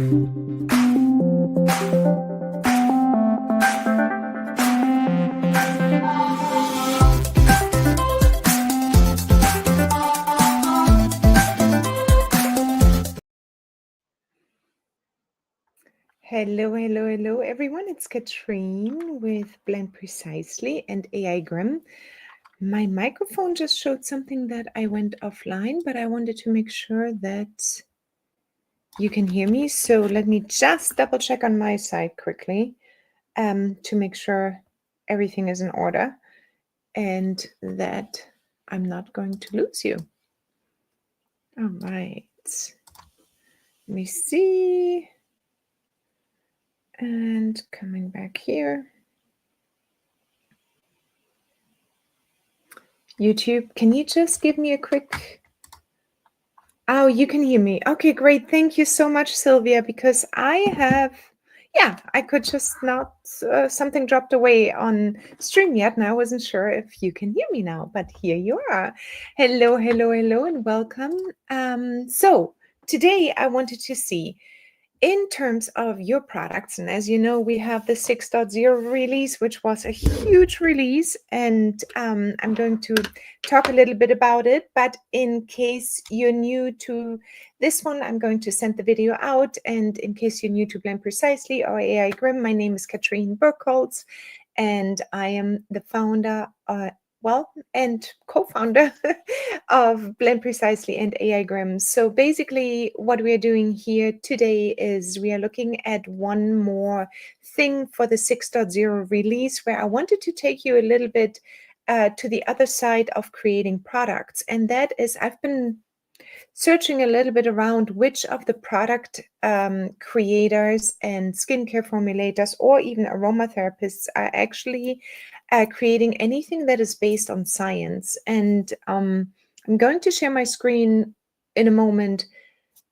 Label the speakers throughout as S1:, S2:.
S1: Hello, everyone. It's Katrine with Blend Precisely and AI Grim. My microphone just showed something that I went offline, but I wanted to make sure that you can hear me. So let me just double check on my side quickly to make sure everything is in order and that I'm not going to lose you. All right. Let me see. And coming back here. YouTube, can you just give me a quick... Oh, you can hear me. Okay, great. Thank you so much, Sylvia, because I could just not, something dropped away on StreamYard, and I wasn't sure if you can hear me now, but here you are. Hello, and welcome. So today I wanted to see, in terms of your products, and as you know, we have the 6.0 release, which was a huge release, and I'm going to talk a little bit about it. But in case you're new to this one, I'm going to send the video out. And in case you're new to Blend Precisely or AI Grim, my name is Katrine Burkholz, and I am the founder and co-founder of Blend Precisely and AI Grim. So basically what we are doing here today is we are looking at one more thing for the 6.0 release, where I wanted to take you a little bit to the other side of creating products. And that is, I've been searching a little bit around which of the product creators and skincare formulators or even aromatherapists are actually creating anything that is based on science. And I'm going to share my screen in a moment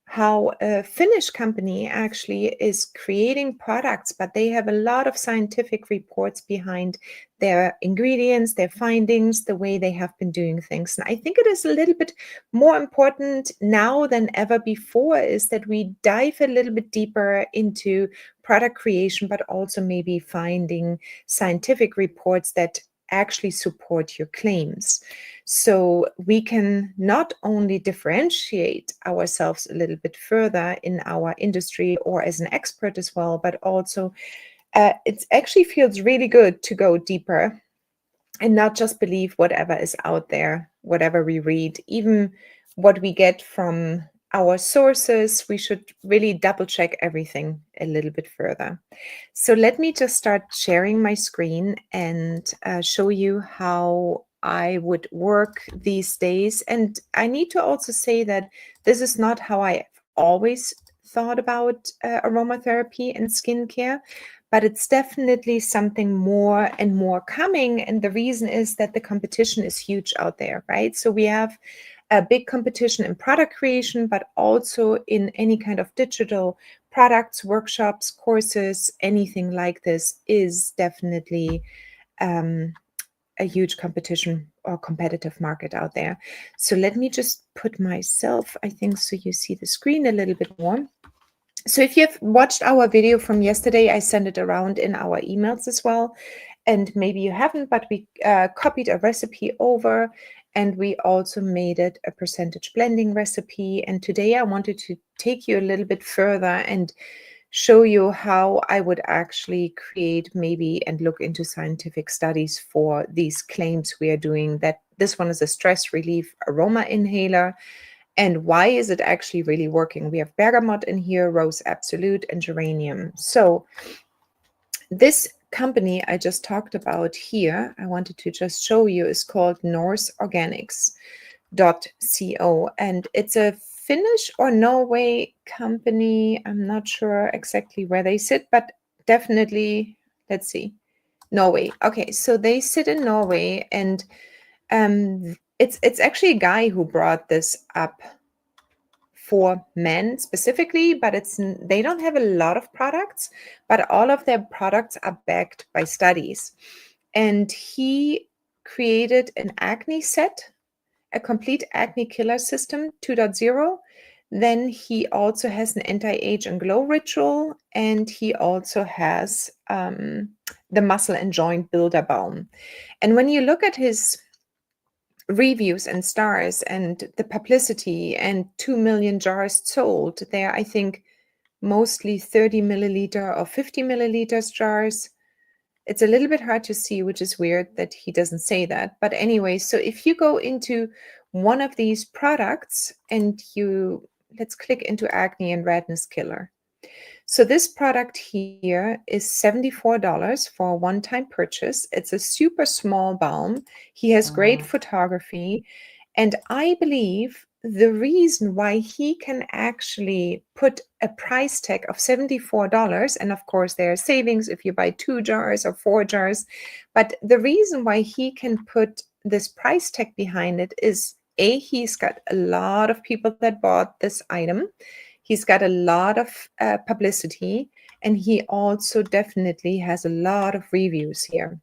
S1: how a Finnish company actually is creating products, but they have a lot of scientific reports behind their ingredients, their findings, the way they have been doing things. And I think it is a little bit more important now than ever before is that we dive a little bit deeper into product creation, but also maybe finding scientific reports that actually support your claims. So we can not only differentiate ourselves a little bit further in our industry or as an expert as well, but also it actually feels really good to go deeper and not just believe whatever is out there, whatever we read, even what we get from our sources. We should really double check everything a little bit further. So let me just start sharing my screen and show you how I would work these days. And I need to also say that this is not how I always thought about aromatherapy and skincare, but it's definitely something more and more coming. And the reason is that the competition is huge out there, right? So we have a big competition in product creation, but also in any kind of digital products, workshops, courses, anything like this is definitely a huge competition or competitive market out there. So let me just put myself, I think, so you see the screen a little bit more. So if you've watched our video from yesterday, I sent it around in our emails as well. And maybe you haven't, but we copied a recipe over, and we also made it a percentage blending recipe. And today I wanted to take you a little bit further and show you how I would actually create maybe and look into scientific studies for these claims we are doing, that this one is a stress relief aroma inhaler. And why is it actually really working? We have bergamot in here, rose absolute, and geranium. So this company I just talked about here, I wanted to just show you, is called norseorganics.co. And it's a Finnish or Norway company. I'm not sure exactly where they sit, but definitely, let's see, Norway. Okay, so they sit in Norway, and it's actually a guy who brought this up for men specifically, but they don't have a lot of products, but all of their products are backed by studies. And he created an acne set, a complete acne killer system 2.0, Then he also has an anti-age and glow ritual, and he also has the muscle and joint builder balm. And when you look at his reviews and stars and the publicity and 2 million jars sold, they're, I think, mostly 30 milliliter or 50 milliliters jars. It's a little bit hard to see, which is weird that he doesn't say that. But anyway, so if you go into one of these products and let's click into acne and redness killer. So this product here is $74 for a one-time purchase. It's a super small balm. He has great photography. And I believe the reason why he can actually put a price tag of $74, and of course there are savings if you buy 2 jars or 4 jars, but the reason why he can put this price tag behind it is he's got a lot of people that bought this item. He's got a lot of publicity, and he also definitely has a lot of reviews here.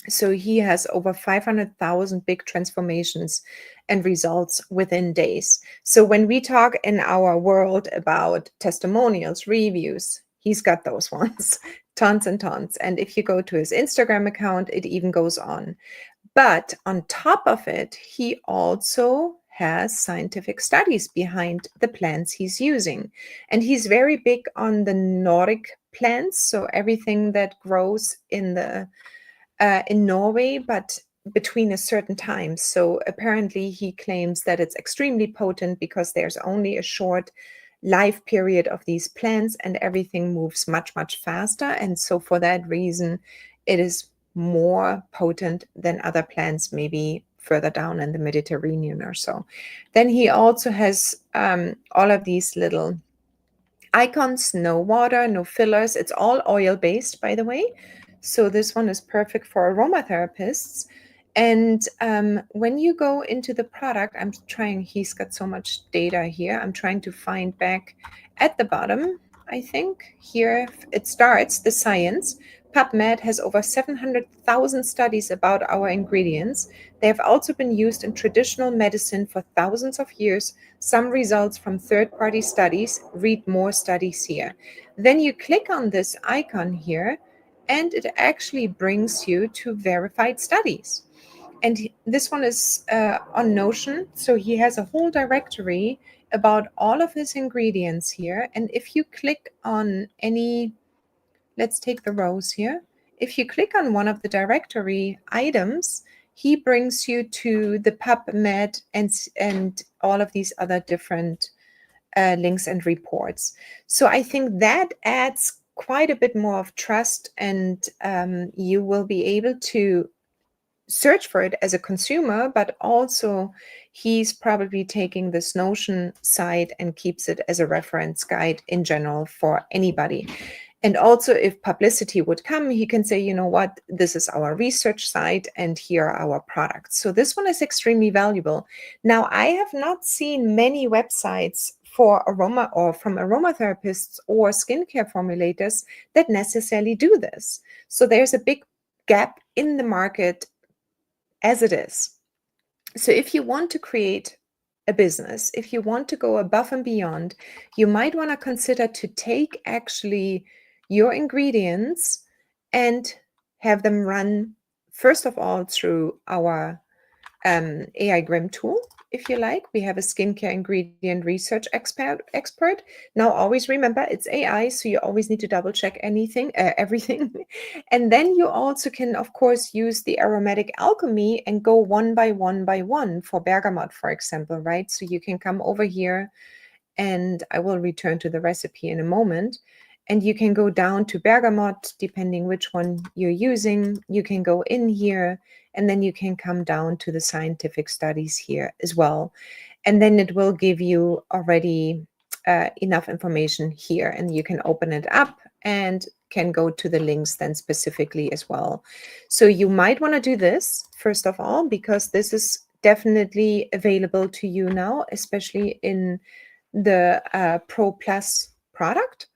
S1: So he has over 500,000 big transformations and results within days. So when we talk in our world about testimonials, reviews, he's got those ones, tons and tons. And if you go to his Instagram account, it even goes on. But on top of it, he also has scientific studies behind the plants he's using. And he's very big on the Nordic plants, so everything that grows in Norway, but between a certain time. So apparently he claims that it's extremely potent because there's only a short life period of these plants and everything moves much, much faster. And so for that reason, it is more potent than other plants, maybe further down in the Mediterranean or so. Then he also has all of these little icons, no water, no fillers. It's all oil-based, by the way. So this one is perfect for aromatherapists. And when you go into the product, he's got so much data here. I'm trying to find back at the bottom, I think. Here it starts, the science. PubMed has over 700,000 studies about our ingredients. They have also been used in traditional medicine for thousands of years. Some results from third-party studies. Read more studies here. Then you click on this icon here, and it actually brings you to verified studies. And this one is on Notion. So he has a whole directory about all of his ingredients here. And if you click on any, let's take the rose here. If you click on one of the directory items, he brings you to the PubMed and all of these other different links and reports. So I think that adds quite a bit more of trust, and you will be able to search for it as a consumer, but also he's probably taking this Notion site and keeps it as a reference guide in general for anybody. And also if publicity would come, he can say, you know what, this is our research site and here are our products. So this one is extremely valuable. Now, I have not seen many websites for aroma or from aromatherapists or skincare formulators that necessarily do this. So there's a big gap in the market as it is. So if you want to create a business, if you want to go above and beyond, you might want to consider to take actually your ingredients and have them run, first of all, through our AI Grim tool, if you like. We have a skincare ingredient research expert. Now, always remember it's AI, so you always need to double check everything. And then you also can, of course, use the aromatic alchemy and go one by one for bergamot, for example, right? So you can come over here, and I will return to the recipe in a moment. And you can go down to bergamot, depending which one you're using. You can go in here, and then you can come down to the scientific studies here as well. And then it will give you already enough information here, and you can open it up and can go to the links then specifically as well. So you might want to do this, first of all, because this is definitely available to you now, especially in the Pro Plus product.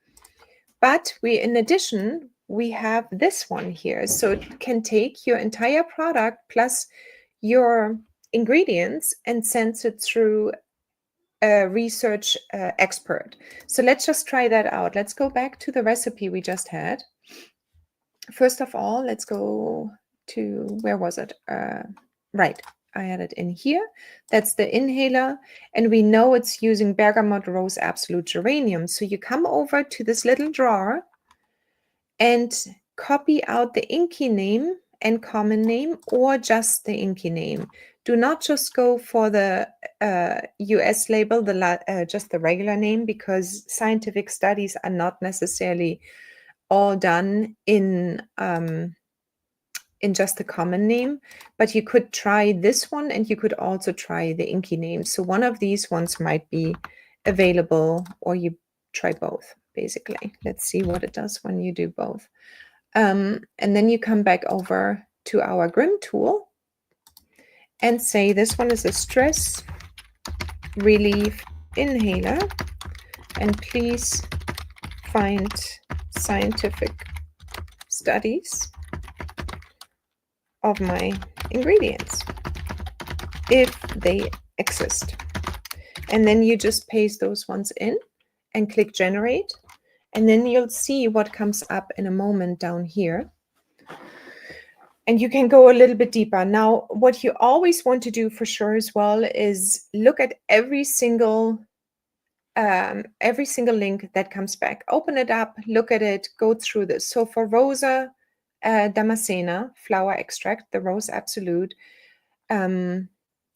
S1: But in addition, we have this one here. So it can take your entire product plus your ingredients and sends it through research expert. So let's just try that out. Let's go back to the recipe we just had. First of all, let's go to, where was it? Right, I had it in here. That's the inhaler, and we know it's using bergamot, rose, absolute, geranium. So you come over to this little drawer and copy out the INCI name and common name, or just the INCI name. Do not just go for the US label, just the regular name, because scientific studies are not necessarily all done in just the common name, but you could try this one, and you could also try the INCI name. So one of these ones might be available, or you try both, basically. Let's see what it does when you do both. And then you come back over to our Grim tool and say this one is a stress relief inhaler, and please find scientific studies of my ingredients if they exist. And then you just paste those ones in and click generate, and then you'll see what comes up in a moment down here. And you can go a little bit deeper. Now, what you always want to do for sure as well is look at every single link that comes back. Open it up, look at it, go through this. So for Rosa Damascena flower extract, the Rose Absolute,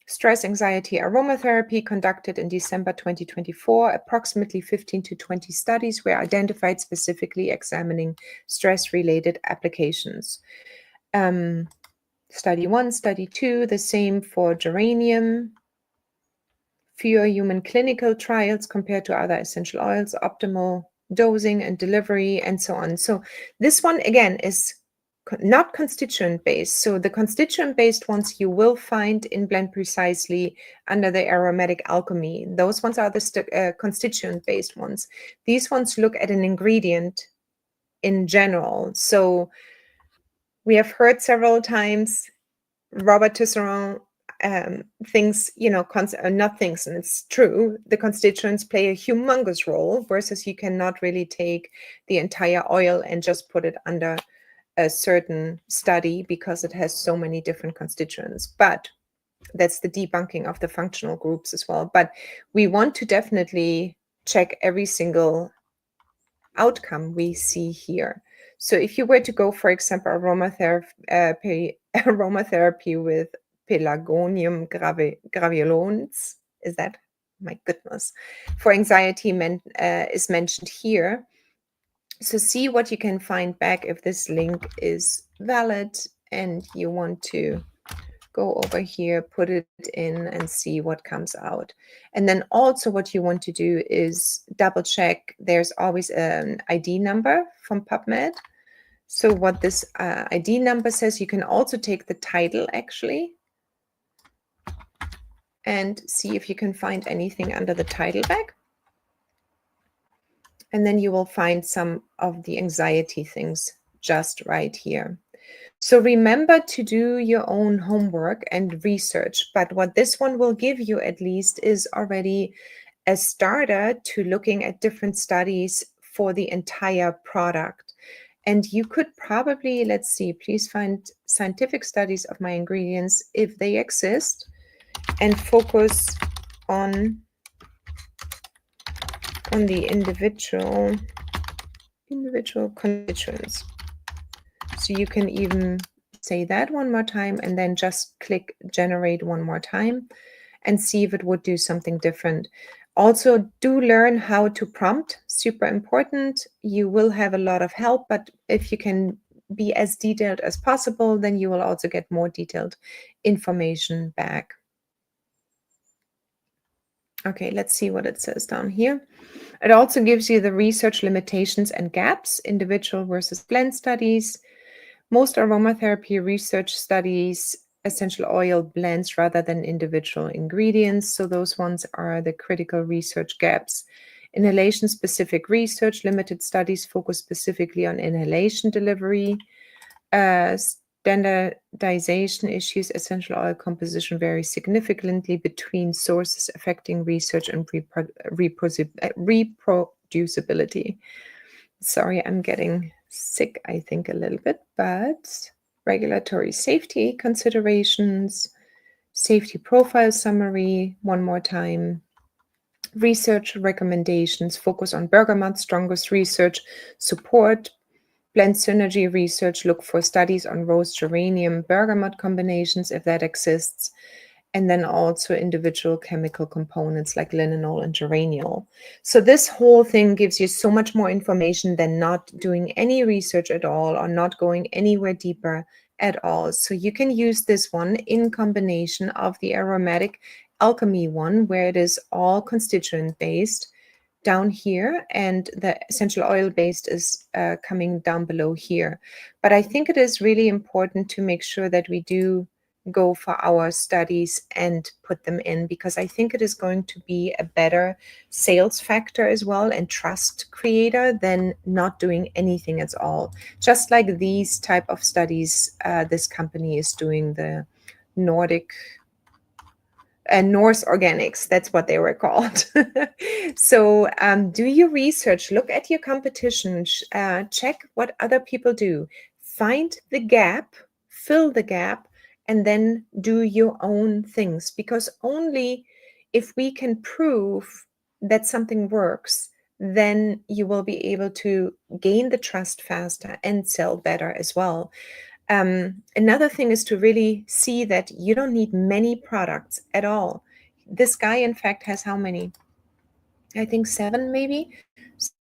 S1: stress, anxiety, aromatherapy conducted in December 2024. Approximately 15 to 20 studies were identified specifically examining stress-related applications. Study 1, study 2, the same for geranium. Fewer human clinical trials compared to other essential oils, optimal dosing and delivery, and so on. So this one, again, is not constituent-based. So the constituent-based ones you will find in Blend Precisely under the aromatic alchemy. Those ones are the constituent-based ones. These ones look at an ingredient in general. So we have heard several times Robert Tisserand things, not things, and it's true, the constituents play a humongous role, versus you cannot really take the entire oil and just put it under a certain study because it has so many different constituents. But that's the debunking of the functional groups as well. But we want to definitely check every single outcome we see here. So if you were to go, for example, aromatherapy with Pelargonium graveolens, is that, my goodness, for anxiety is mentioned here. So see what you can find back if this link is valid, and you want to go over here, put it in, and see what comes out. And then also what you want to do is double check. There's always an ID number from PubMed. So what this ID number says, you can also take the title actually and see if you can find anything under the title back. And then you will find some of the anxiety things just right here. So remember to do your own homework and research. But what this one will give you at least is already a starter to looking at different studies for the entire product. And you could probably, let's see, please find scientific studies of my ingredients if they exist, and focus on the individual constituents. So you can even say that one more time and then just click generate one more time and see if it would do something different. Also, do learn how to prompt, super important. You will have a lot of help, but if you can be as detailed as possible, then you will also get more detailed information back. Okay, let's see what it says down here. It also gives you the research limitations and gaps, individual versus blend studies. Most aromatherapy research studies essential oil blends rather than individual ingredients. So those ones are the critical research gaps. Inhalation-specific research, limited studies focus specifically on inhalation delivery. Standardization issues, essential oil composition vary significantly between sources, affecting research and reproducibility. Sorry, I'm getting sick, I think, a little bit, but regulatory safety considerations, safety profile summary, one more time. Research recommendations focus on bergamot, strongest research support, blend synergy research, look for studies on rose, geranium, bergamot combinations if that exists, and then also individual chemical components like linalool and geraniol. So this whole thing gives you so much more information than not doing any research at all or not going anywhere deeper at all. So you can use this one in combination of the aromatic alchemy one, where it is all constituent based down here, and the essential oil based is coming down below here. But I think it is really important to make sure that we do go for our studies and put them in, because I think it is going to be a better sales factor as well and trust creator than not doing anything at all. Just like these type of studies, this company is doing, the Nordic Norse Organics, that's what they were called. So do your research, look at your competition, check what other people do, find the gap, fill the gap, and then do your own things. Because only if we can prove that something works, then you will be able to gain the trust faster and sell better as well. Another thing is to really see that you don't need many products at all. This guy, in fact, has how many? I think 7 maybe.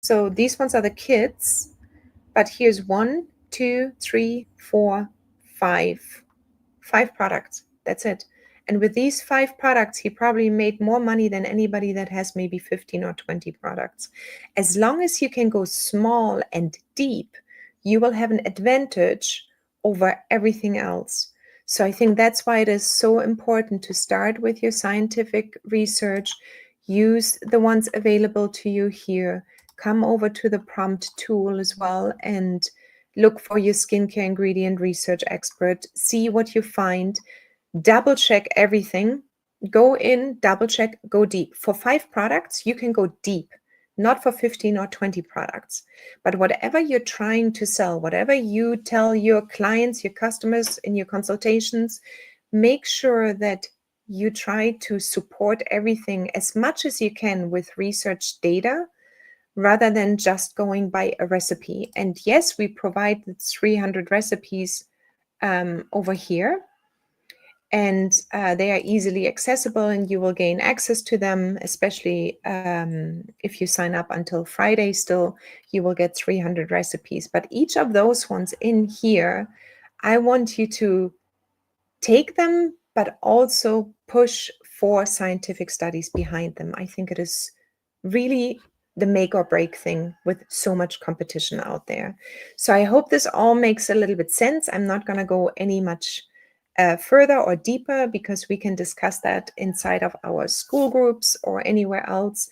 S1: So these ones are the kids, but here's 1, 2, 3, 4, 5. 5 products. That's it. And with these 5 products, he probably made more money than anybody that has maybe 15 or 20 products. As long as you can go small and deep, you will have an advantage over everything else. So I think that's why it is so important to start with your scientific research, use the ones available to you here, come over to the prompt tool as well, and look for your skincare ingredient research expert, see what you find, double check everything, go in, double check, go deep. For 5 products, you can go deep, not for 15 or 20 products. But whatever you're trying to sell, whatever you tell your clients, your customers in your consultations, make sure that you try to support everything as much as you can with research data, rather than just going by a recipe. And yes, we provide 300 recipes over here, and they are easily accessible, and you will gain access to them, especially if you sign up until Friday still, you will get 300 recipes. But each of those ones in here, I want you to take them, but also push for scientific studies behind them. I think it is really the make or break thing with so much competition out there. So I hope this all makes a little bit sense. I'm not going to go any much further or deeper, because we can discuss that inside of our school groups or anywhere else.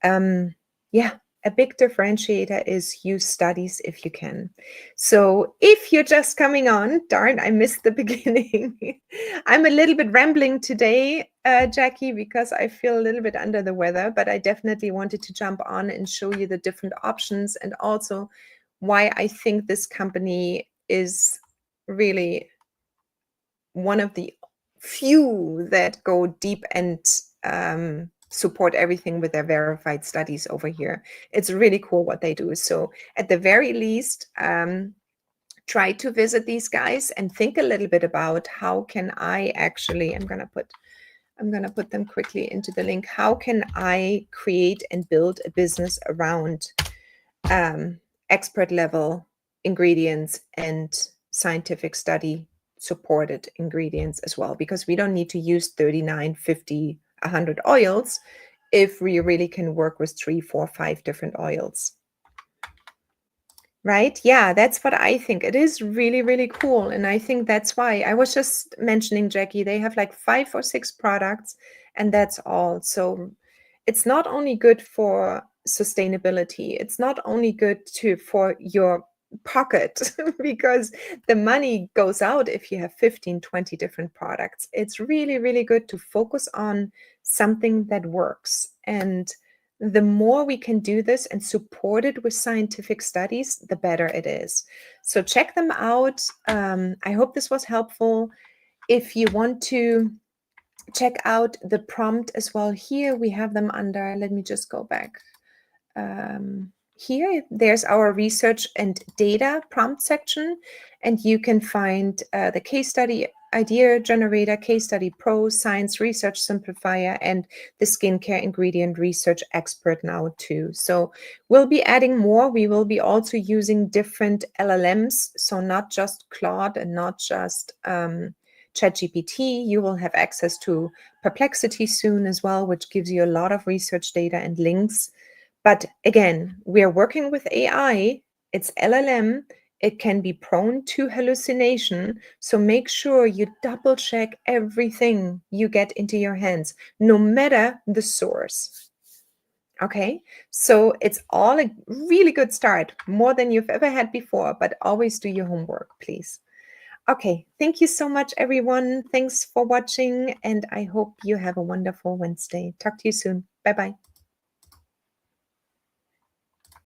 S1: Yeah, a big differentiator is use studies if you can. So if you're just coming on, darn, I missed the beginning. I'm a little bit rambling today, Jackie, because I feel a little bit under the weather, but I definitely wanted to jump on and show you the different options, and also why I think this company is really one of the few that go deep and support everything with their verified studies over here. It's really cool what they do. So at the very least, try to visit these guys and think a little bit about how can I actually, I'm gonna put them quickly into the link. How can I create and build a business around expert level ingredients and scientific study supported ingredients as well, because we don't need to use 39, 50, 100 oils if we really can work with 3, 4, 5 different oils. Right? Yeah, that's what I think. It is really, really cool. And I think that's why I was just mentioning, Jackie, they have like 5 or 6 products, and that's all. So it's not only good for sustainability, it's not only good for your pocket because the money goes out if you have 15, 20 different products. It's really, really good to focus on something that works. And the more we can do this and support it with scientific studies, the better it is. So check them out. I hope this was helpful. If you want to check out the prompt as well, here we have them under, let me just go back. Here, there's our research and data prompt section, and you can find the case study idea generator, case study pro, science research simplifier, and the skincare ingredient research expert now too. So we'll be adding more. We will be also using different LLMs, so not just Claude and not just ChatGPT. You will have access to Perplexity soon as well, which gives you a lot of research data and links. But again, we are working with AI, it's LLM, it can be prone to hallucination. So make sure you double check everything you get into your hands, no matter the source. Okay, so it's all a really good start, more than you've ever had before, but always do your homework, please. Okay, thank you so much, everyone. Thanks for watching, and I hope you have a wonderful Wednesday. Talk to you soon. Bye-bye.